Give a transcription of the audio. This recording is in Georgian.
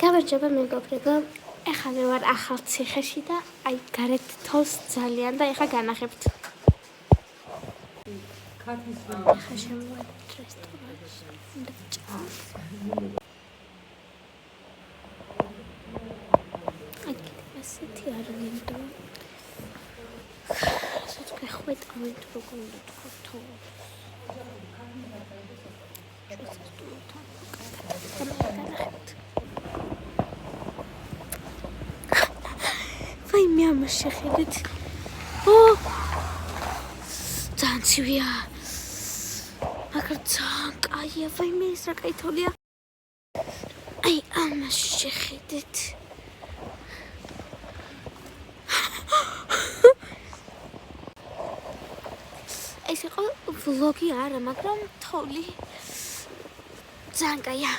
გამარჯობა მეგობრებო, ეხლა მე ვარ ახალ ციხეში და აი გარეთ თოვს ძალიან და ეხლა განახებთ. ეხლა შემოვედით რესტორანში. უნდა ჭამს. აი ასეთი არ მინდო. რასაც გეხვეტავით როგორ უნდა თქვა თოვს. Vai mi am შეხედეთ. ძალიან ცივია. მაგრამ ძალიან კაია, ვაი მე ის რა კაი თოლია. აი ამას შეხედეთ. ეს იყო ვლოგი არა, მაგრამ თოლი ძალიან კაია.